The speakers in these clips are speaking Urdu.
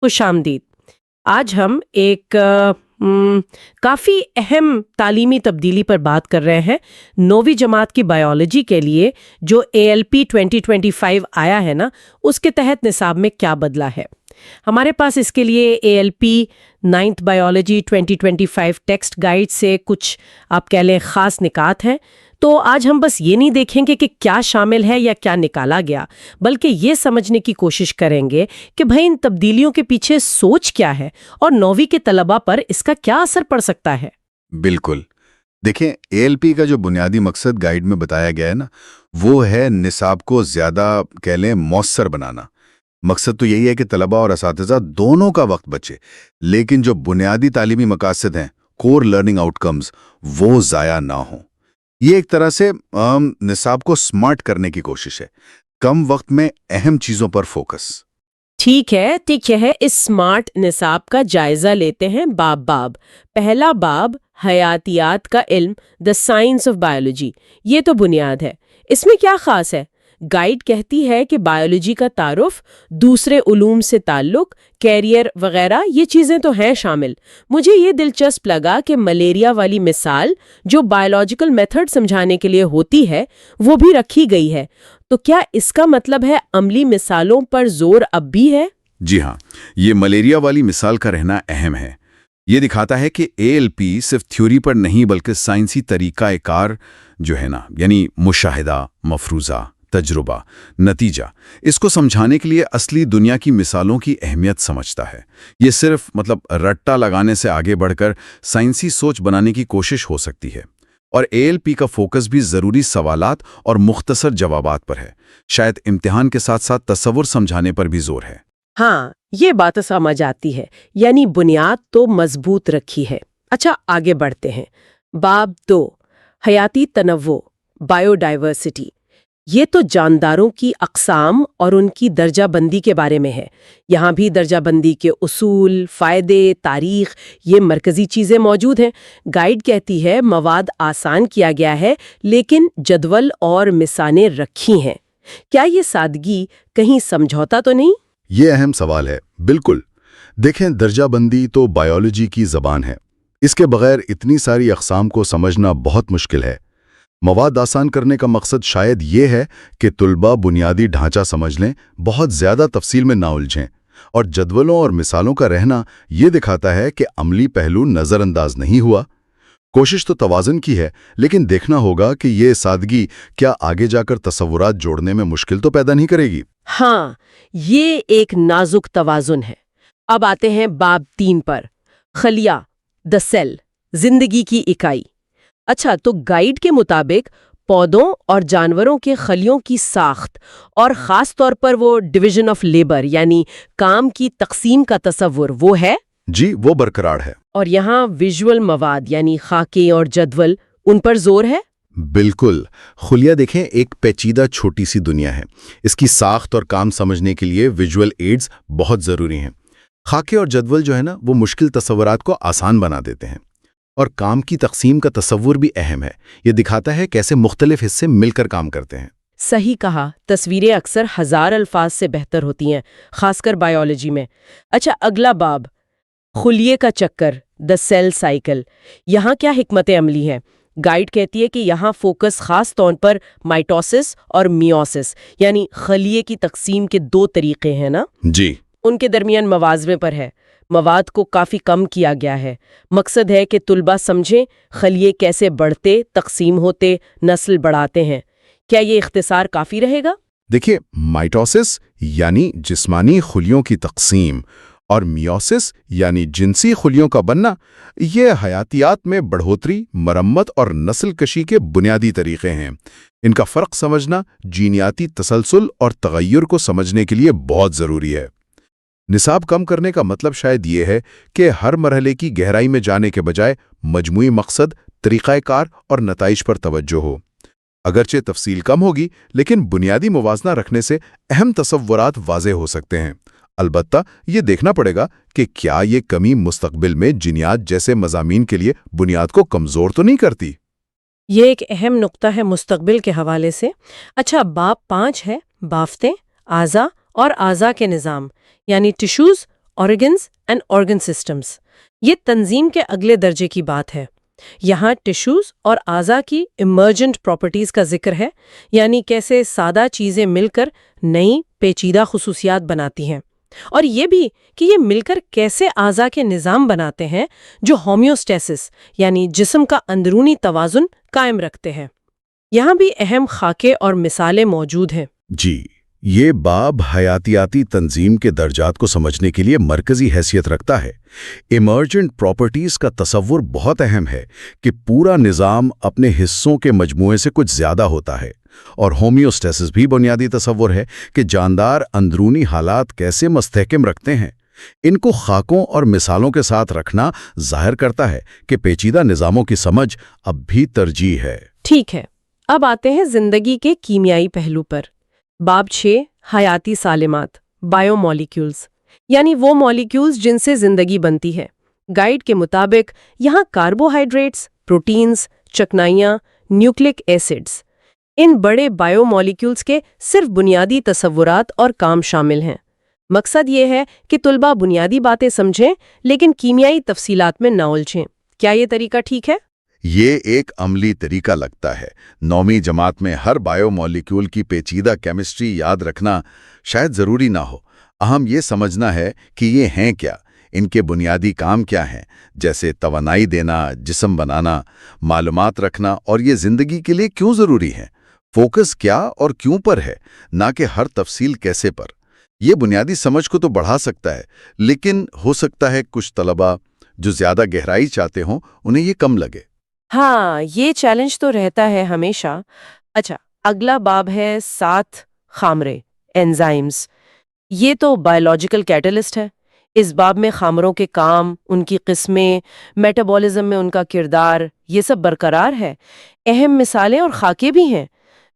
خوش آمدید۔ آج ہم ایک کافی اہم تعلیمی تبدیلی پر بات کر رہے ہیں۔ 9ویں جماعت کی بایولوجی کے لیے جو ALP 2025 آیا ہے نا، اس کے تحت نصاب میں کیا بدلا ہے۔ ہمارے پاس اس کے لیے ALP 9th biology 2025 text guide سے کچھ آپ کہہ لیں خاص نکات ہیں۔ تو آج ہم بس یہ نہیں دیکھیں گے کہ کیا شامل ہے یا کیا نکالا گیا، بلکہ یہ سمجھنے کی کوشش کریں گے کہ بھئی ان تبدیلیوں کے پیچھے سوچ کیا ہے اور 9ویں کے طلباء پر اس کا کیا اثر پڑ سکتا ہے۔ بالکل، دیکھیں ALP کا جو بنیادی مقصد گائیڈ میں بتایا گیا ہے نا، وہ ہے نصاب کو زیادہ کہہ لیں مؤثر بنانا۔ مقصد تو یہی ہے کہ طلباء اور اساتذہ دونوں کا وقت بچے، لیکن جو بنیادی تعلیمی مقاصد ہیں، کور لرننگ آؤٹ کمز، وہ ضائع نہ ہوں۔ یہ ایک طرح سے نصاب کو سمارٹ کرنے کی کوشش ہے، کم وقت میں اہم چیزوں پر فوکس۔ ٹھیک ہے، اس سمارٹ نصاب کا جائزہ لیتے ہیں باب۔ پہلا باب حیاتیات کا علم، دا سائنس آف بایولوجی، یہ تو بنیاد ہے۔ اس میں کیا خاص ہے؟ گائیڈ کہتی ہے کہ بایولوجی کا تعارف، دوسرے علوم سے تعلق، کیریئر وغیرہ یہ چیزیں تو ہیں شامل۔ مجھے یہ دلچسپ لگا کہ ملیریا والی مثال جو بایولوجیکل میتھڈ سمجھانے کے لیے ہوتی ہے وہ بھی رکھی گئی ہے۔ تو کیا اس کا مطلب ہے عملی مثالوں پر زور اب بھی ہے؟ جی ہاں، یہ ملیریا والی مثال کا رہنا اہم ہے۔ یہ دکھاتا ہے کہ ALP صرف تھیوری پر نہیں بلکہ سائنسی طریقہ کار جو ہے نا، یعنی مشاہدہ، مفروضہ، تجربہ، نتیجہ، اس کو سمجھانے کے لیے اصلی دنیا کی مثالوں کی اہمیت سمجھتا ہے۔ یہ صرف رٹا لگانے سے آگے بڑھ کر سائنسی سوچ بنانے کی کوشش ہو سکتی ہے۔ اور ALP کا فوکس بھی ضروری سوالات اور مختصر جوابات پر ہے، شاید امتحان کے ساتھ ساتھ تصور سمجھانے پر بھی زور ہے۔ ہاں، یہ بات سمجھ آتی ہے، یعنی بنیاد تو مضبوط رکھی ہے۔ اچھا، آگے بڑھتے ہیں۔ باب 2، حیاتی تنوع، بایو ڈائیورسٹی۔ یہ تو جانداروں کی اقسام اور ان کی درجہ بندی کے بارے میں ہے۔ یہاں بھی درجہ بندی کے اصول، فائدے، تاریخ، یہ مرکزی چیزیں موجود ہیں۔ گائیڈ کہتی ہے مواد آسان کیا گیا ہے لیکن جدول اور مثالیں رکھی ہیں۔ کیا یہ سادگی کہیں سمجھوتا تو نہیں؟ یہ اہم سوال ہے۔ بالکل، دیکھیں درجہ بندی تو بایولوجی کی زبان ہے، اس کے بغیر اتنی ساری اقسام کو سمجھنا بہت مشکل ہے۔ مواد آسان کرنے کا مقصد شاید یہ ہے کہ طلباء بنیادی ڈھانچہ سمجھ لیں، بہت زیادہ تفصیل میں نہ الجھیں، اور جدولوں اور مثالوں کا رہنا یہ دکھاتا ہے کہ عملی پہلو نظر انداز نہیں ہوا۔ کوشش تو توازن کی ہے، لیکن دیکھنا ہوگا کہ یہ سادگی کیا آگے جا کر تصورات جوڑنے میں مشکل تو پیدا نہیں کرے گی۔ ہاں، یہ ایک نازک توازن ہے۔ اب آتے ہیں باب 3 پر، خلیہ، دا سیل، زندگی کی اکائی۔ اچھا، تو گائیڈ کے مطابق پودوں اور جانوروں کے خلیوں کی ساخت اور خاص طور پر وہ ڈویژن آف لیبر یعنی کام کی تقسیم کا تصور وہ ہے؟ جی، وہ برقرار ہے۔ اور یہاں ویژول مواد یعنی خاکے اور جدول، ان پر زور ہے؟ بالکل، خلیہ دیکھیں ایک پیچیدہ چھوٹی سی دنیا ہے۔ اس کی ساخت اور کام سمجھنے کے لیے ویژول ایڈز بہت ضروری ہیں۔ خاکے اور جدول جو ہے نا، وہ مشکل تصورات کو آسان بنا دیتے ہیں، اور کام کی تقسیم کا تصور بھی اہم ہے۔ یہ دکھاتا ہے کیسے مختلف حصے مل کر کام کرتے ہیں۔ صحیح کہا، تصویریں اکثر 1000 الفاظ سے بہتر ہوتی ہیں، خاص کر بایولوجی میں۔ اچھا، اگلا باب، خلیے کا چکر، دا سیل سائیکل۔ یہاں کیا حکمت عملی ہے؟ گائیڈ کہتی ہے کہ یہاں فوکس خاص طور پر مائٹوسس اور میوسس یعنی خلیے کی تقسیم کے 2 طریقے ہیں نا؟ جی، ان کے درمیان موازنے پر ہے۔ مواد کو کافی کم کیا گیا ہے۔ مقصد ہے کہ طلباء سمجھیں خلیے کیسے بڑھتے، تقسیم ہوتے، نسل بڑھاتے ہیں۔ کیا یہ اختصار کافی رہے گا؟ دیکھیے، مائٹوسس یعنی جسمانی خلیوں کی تقسیم اور میوسس یعنی جنسی خلیوں کا بننا، یہ حیاتیات میں بڑھوتری، مرمت اور نسل کشی کے بنیادی طریقے ہیں۔ ان کا فرق سمجھنا جینیاتی تسلسل اور تغیر کو سمجھنے کے لیے بہت ضروری ہے۔ نصاب کم کرنے کا مطلب شاید یہ ہے کہ ہر مرحلے کی گہرائی میں جانے کے بجائے مجموعی مقصد، طریقہ کار اور نتائج پر توجہ ہو۔ اگرچہ تفصیل کم ہوگی، لیکن بنیادی موازنہ رکھنے سے اہم تصورات واضح ہو سکتے ہیں۔ البتہ یہ دیکھنا پڑے گا کہ کیا یہ کمی مستقبل میں جینیات جیسے مضامین کے لیے بنیاد کو کمزور تو نہیں کرتی۔ یہ ایک اہم نقطہ ہے مستقبل کے حوالے سے۔ اچھا، باب 5 ہے، بافتیں، اعضاء اور اعضاء کے نظام یعنی tissues organs and organ systems. یہ تنظیم کے اگلے درجے کی بات ہے. یہاں ٹیشوز اور اعضا کی ایمرجنٹ پراپرٹیز کا ذکر ہے، یعنی کیسے سادہ چیزیں مل کر نئی پیچیدہ خصوصیات بناتی ہیں، اور یہ بھی کہ یہ مل کر کیسے اعضا کے نظام بناتے ہیں جو ہومیوسٹیسس یعنی جسم کا اندرونی توازن قائم رکھتے ہیں. یہاں بھی اہم خاکے اور مثالیں موجود ہیں. جی، یہ باب حیاتیاتی تنظیم کے درجات کو سمجھنے کے لیے مرکزی حیثیت رکھتا ہے. ایمرجنٹ پراپرٹیز کا تصور بہت اہم ہے کہ پورا نظام اپنے حصوں کے مجموعے سے کچھ زیادہ ہوتا ہے، اور ہومیوسٹیسس بھی بنیادی تصور ہے کہ جاندار اندرونی حالات کیسے مستحکم رکھتے ہیں. ان کو خاکوں اور مثالوں کے ساتھ رکھنا ظاہر کرتا ہے کہ پیچیدہ نظاموں کی سمجھ اب بھی ترجیح ہے. ٹھیک ہے، اب آتے ہیں زندگی کے کیمیائی پہلو پر. باب 6 حیاتی سالمات بائیو مالیکیولز، یعنی وہ مالیکیولز جن سے زندگی بنتی ہے. گائیڈ کے مطابق یہاں کاربوہائیڈریٹس، پروٹینز، چکنائیاں، نیوکلک ایسڈز، ان بڑے بائیو مالیکیولز کے صرف بنیادی تصورات اور کام شامل ہیں. مقصد یہ ہے کہ طلبہ بنیادی باتیں سمجھیں لیکن کیمیائی تفصیلات میں نہ الجھیں. کیا یہ طریقہ ٹھیک ہے؟ یہ ایک عملی طریقہ لگتا ہے. 9ویں جماعت میں ہر بائیو مالیکیول کی پیچیدہ کیمسٹری یاد رکھنا شاید ضروری نہ ہو. اہم یہ سمجھنا ہے کہ یہ ہیں کیا، ان کے بنیادی کام کیا ہیں، جیسے توانائی دینا، جسم بنانا، معلومات رکھنا، اور یہ زندگی کے لیے کیوں ضروری ہیں. فوکس کیا اور کیوں پر ہے، نہ کہ ہر تفصیل کیسے پر. یہ بنیادی سمجھ کو تو بڑھا سکتا ہے، لیکن ہو سکتا ہے کچھ طلبہ جو زیادہ گہرائی چاہتے ہوں انہیں یہ کم لگے. ہاں، یہ چیلنج تو رہتا ہے ہمیشہ. اچھا، اگلا باب ہے 7 خامرے انزائمز. یہ تو بائیولوجیکل کیٹلسٹ ہے. اس باب میں خامروں کے کام، ان کی قسمیں، میٹابولزم میں ان کا کردار، یہ سب برقرار ہے. اہم مثالیں اور خاکے بھی ہیں.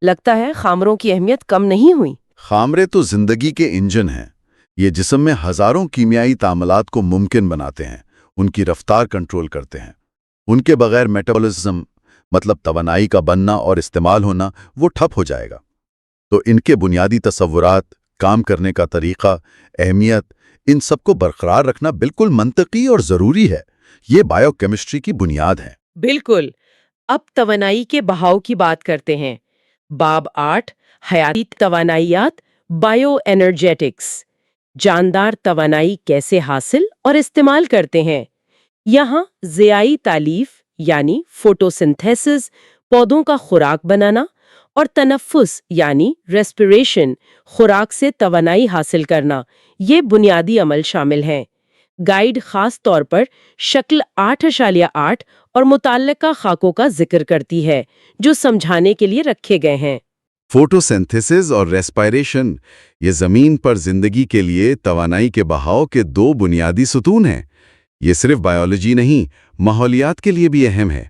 لگتا ہے خامروں کی اہمیت کم نہیں ہوئی. خامرے تو زندگی کے انجن ہیں. یہ جسم میں ہزاروں کیمیائی تعاملات کو ممکن بناتے ہیں، ان کی رفتار کنٹرول کرتے ہیں. ان کے بغیر میٹابولزم مطلب توانائی کا بننا اور استعمال ہونا وہ ٹھپ ہو جائے گا. تو ان کے بنیادی تصورات، کام کرنے کا طریقہ، اہمیت، ان سب کو برقرار رکھنا بالکل منطقی اور ضروری ہے. یہ بائیو کیمسٹری کی بنیاد ہے. بالکل. اب توانائی کے بہاؤ کی بات کرتے ہیں. باب 8 حیاتی توانائیات بائیو انرجیٹکس. جاندار توانائی کیسے حاصل اور استعمال کرتے ہیں. یہاں ضیائی تالیف یعنی فوٹوسنتھیسس، پودوں کا خوراک بنانا، اور تنفس یعنی ریسپریشن، خوراک سے توانائی حاصل کرنا، یہ بنیادی عمل شامل ہیں. گائیڈ خاص طور پر شکل 8.8 اور متعلقہ خاکوں کا ذکر کرتی ہے جو سمجھانے کے لیے رکھے گئے ہیں. فوٹوسنتھیسس اور ریسپائریشن یہ زمین پر زندگی کے لیے توانائی کے بہاؤ کے 2 بنیادی ستون ہیں. یہ صرف بائیولوجی نہیں، ماحولیات کے لیے بھی اہم ہے.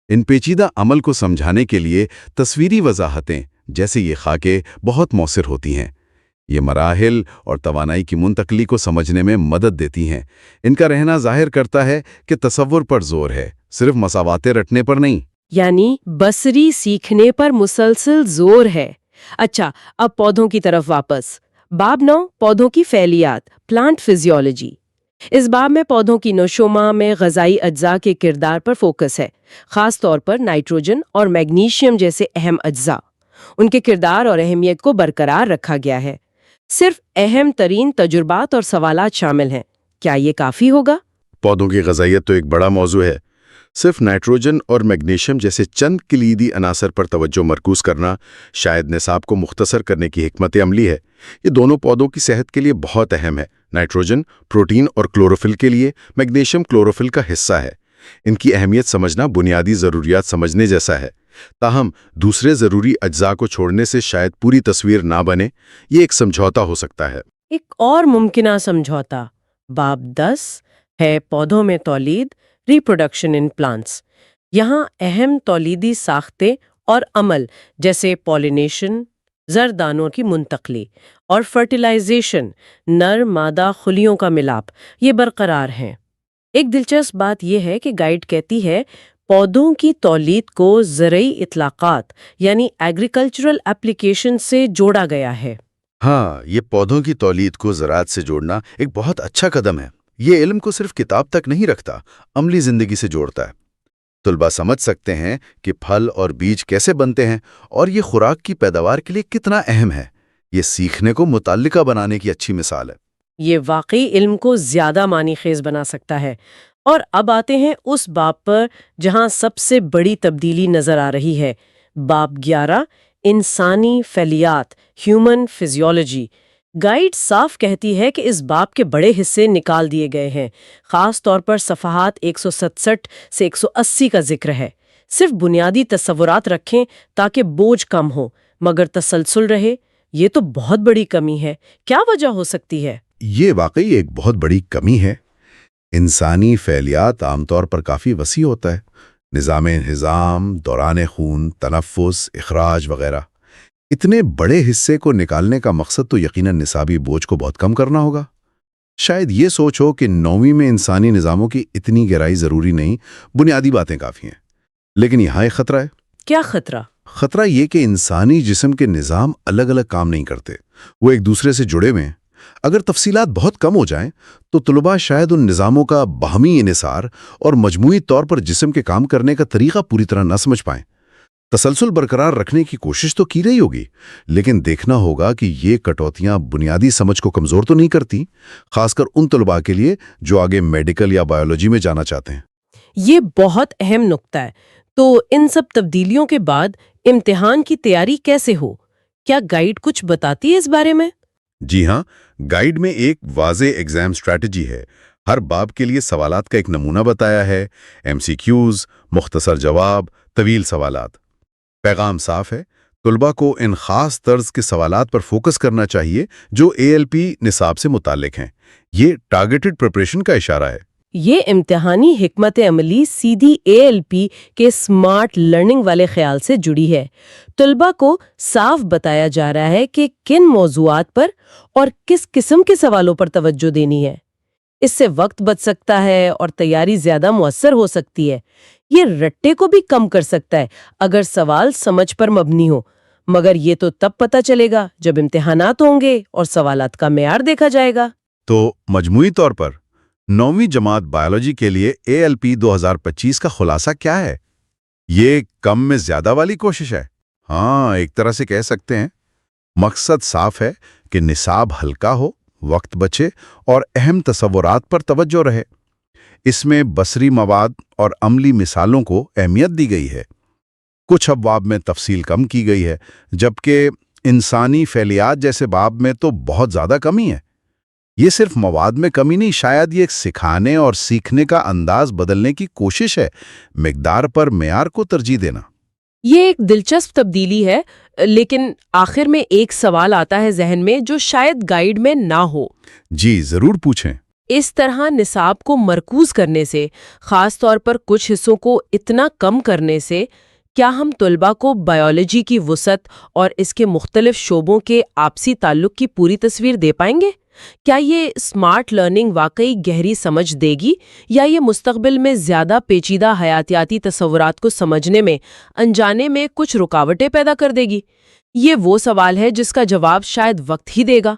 ان پیچیدہ عمل کو سمجھانے کے لیے تصویری وضاحتیں جیسے یہ خاکے بہت مؤثر ہوتی ہیں. یہ مراحل اور توانائی کی منتقلی کو سمجھنے میں مدد دیتی ہیں. ان کا رہنا ظاہر کرتا ہے کہ تصور پر زور ہے، صرف مساواتیں رٹنے پر نہیں. یعنی بصری سیکھنے پر مسلسل زور ہے. اچھا، اب پودوں کی طرف واپس. باب 9 پودوں کی فعلیات پلانٹ فزیولوجی. اس باب میں پودوں کی نشوما میں غذائی اجزاء کے کردار پر فوکس ہے، خاص طور پر نائٹروجن اور میگنیشیم جیسے اہم اجزاء. ان کے کردار اور اہمیت کو برقرار رکھا گیا ہے. صرف اہم ترین تجربات اور سوالات شامل ہیں. کیا یہ کافی ہوگا؟ پودوں کی غذائیت تو ایک بڑا موضوع ہے. صرف نائٹروجن اور میگنیشیم جیسے چند کلیدی عناصر پر توجہ مرکوز کرنا شاید نصاب کو مختصر کرنے کی حکمت عملی ہے. یہ دونوں پودوں کی صحت کے لیے بہت اہم ہے. نائٹروجن پروٹین اور کلوروفل کے لیے، میگنیشیم کلوروفل کا حصہ ہے. ان کی اہمیت سمجھنا بنیادی ضروریات سمجھنے جیسا ہے. تاہم دوسرے ضروری اجزاء کو چھوڑنے سے شاید پوری تصویر نہ بنے. یہ ایک سمجھوتا ہو سکتا ہے. ایک اور ممکنہ سمجھوتا باب 10 ہے پودوں میں تولید ریپروڈکشن ان پلانٹس. یہاں اہم تولیدی ساختیں اور عمل جیسے پولینیشن، زردانوں کی منتقلی، اور فرٹیلائزیشن، نر مادہ خلیوں کا ملاپ، یہ برقرار ہیں. ایک دلچسپ بات یہ ہے کہ گائیڈ کہتی ہے پودوں کی تولید کو زرعی اطلاقات یعنی ایگریکلچرل اپلیکیشن سے جوڑا گیا ہے. ہاں، یہ پودوں کی تولید کو زراعت سے جوڑنا ایک بہت اچھا قدم ہے۔ یہ علم کو صرف کتاب تک نہیں رکھتا، عملی زندگی سے جوڑتا ہے۔ طلباء سمجھ سکتے ہیں کہ پھل اور بیج کیسے بنتے ہیں اور یہ خوراک کی پیداوار کے لیے کتنا اہم ہے۔ یہ سیکھنے کو متعلقہ بنانے کی اچھی مثال ہے۔ یہ واقعی علم کو زیادہ معنی خیز بنا سکتا ہے۔ اور اب آتے ہیں اس باب پر جہاں سب سے بڑی تبدیلی نظر آ رہی ہے۔ باب 11، انسانی فعلیات، ہیومن فزیولوجی۔ گائیڈ صاف کہتی ہے کہ اس باب کے بڑے حصے نکال دیے گئے ہیں، خاص طور پر صفحات 167 سے 180 کا ذکر ہے۔ صرف بنیادی تصورات رکھیں تاکہ بوجھ کم ہو، مگر تسلسل رہے۔ یہ تو بہت بڑی کمی ہے۔ کیا وجہ ہو سکتی ہے؟ یہ واقعی ایک بہت بڑی کمی ہے۔ انسانی فعلیات عام طور پر کافی وسیع ہوتا ہے۔ نظام، دوران خون، تنفس، اخراج وغیرہ۔ اتنے بڑے حصے کو نکالنے کا مقصد تو یقیناً نصابی بوجھ کو بہت کم کرنا ہوگا۔ شاید یہ سوچ ہو کہ 9ویں میں انسانی نظاموں کی اتنی گہرائی ضروری نہیں، بنیادی باتیں کافی ہیں۔ لیکن یہاں ایک خطرہ ہے۔ کیا خطرہ؟ خطرہ یہ کہ انسانی جسم کے نظام الگ الگ کام نہیں کرتے، وہ ایک دوسرے سے جڑے ہوئے ہیں۔ اگر تفصیلات بہت کم ہو جائیں تو طلباء شاید ان نظاموں کا باہمی انحصار اور مجموعی طور پر جسم کے کام کرنے کا طریقہ پوری طرح نہ سمجھ پائیں۔ تسلسل برقرار رکھنے کی کوشش تو کی رہی ہوگی، لیکن دیکھنا ہوگا کہ یہ کٹوتیاں بنیادی سمجھ کو کمزور تو نہیں کرتی، خاص کر ان طلباء کے لیے جو آگے میڈیکل یا بایولوجی میں جانا چاہتے ہیں۔ یہ بہت اہم نکتہ ہے۔ تو ان سب تبدیلیوں کے بعد امتحان کی تیاری کیسے ہو؟ کیا گائیڈ کچھ بتاتی ہے اس بارے میں؟ جی ہاں، گائیڈ میں ایک واضح ایگزام اسٹریٹجی ہے۔ ہر باب کے لیے سوالات کا ایک نمونہ بتایا ہے، MCQs، مختصر جواب، طویل سوالات۔ پیغام صاف ہے، طلباء کو ان خاص طرز کے سوالات پر فوکس کرنا چاہیے جو ALP نصاب سے متعلق ہیں۔ یہ ٹارگیٹڈ پریپریشن کا اشارہ ہے۔ یہ امتحانی حکمت عملی سیدھی ALP کے سمارٹ لرننگ والے خیال سے جڑی ہے۔ طلباء کو صاف بتایا جا رہا ہے کہ کن موضوعات پر اور کس قسم کے سوالوں پر توجہ دینی ہے۔ اس سے وقت بچ سکتا ہے اور تیاری زیادہ مؤثر ہو سکتی ہے۔ یہ رٹے کو بھی کم کر سکتا ہے اگر سوال سمجھ پر مبنی ہو، مگر یہ تو تب پتہ چلے گا جب امتحانات ہوں گے اور سوالات کا معیار دیکھا جائے گا۔ تو مجموعی طور پر 9ویں جماعت بایولوجی کے لیے ALP 2025 کا خلاصہ کیا ہے؟ یہ کم میں زیادہ والی کوشش ہے۔ ہاں، ایک طرح سے کہہ سکتے ہیں۔ مقصد صاف ہے کہ نصاب ہلکا ہو، وقت بچے اور اہم تصورات پر توجہ رہے۔ اس میں بصری مواد اور عملی مثالوں کو اہمیت دی گئی ہے۔ کچھ ابواب میں تفصیل کم کی گئی ہے، جبکہ انسانی فعلیات جیسے باب میں تو بہت زیادہ کمی ہے۔ یہ صرف مواد میں کمی نہیں، شاید یہ سکھانے اور سیکھنے کا انداز بدلنے کی کوشش ہے، مقدار پر معیار کو ترجیح دینا۔ یہ ایک دلچسپ تبدیلی ہے، لیکن آخر میں ایک سوال آتا ہے ذہن میں جو شاید گائیڈ میں نہ ہو۔ جی ضرور پوچھیں۔ اس طرح نصاب کو مرکوز کرنے سے، خاص طور پر کچھ حصوں کو اتنا کم کرنے سے، کیا ہم طلباء کو بایولوجی کی وسعت اور اس کے مختلف شعبوں کے آپسی تعلق کی پوری تصویر دے پائیں گے؟ کیا یہ اسمارٹ لرننگ واقعی گہری سمجھ دے گی یا یہ مستقبل میں زیادہ پیچیدہ حیاتیاتی تصورات کو سمجھنے میں انجانے میں کچھ رکاوٹیں پیدا کر دے گی؟ یہ وہ سوال ہے جس کا جواب شاید وقت ہی دے گا۔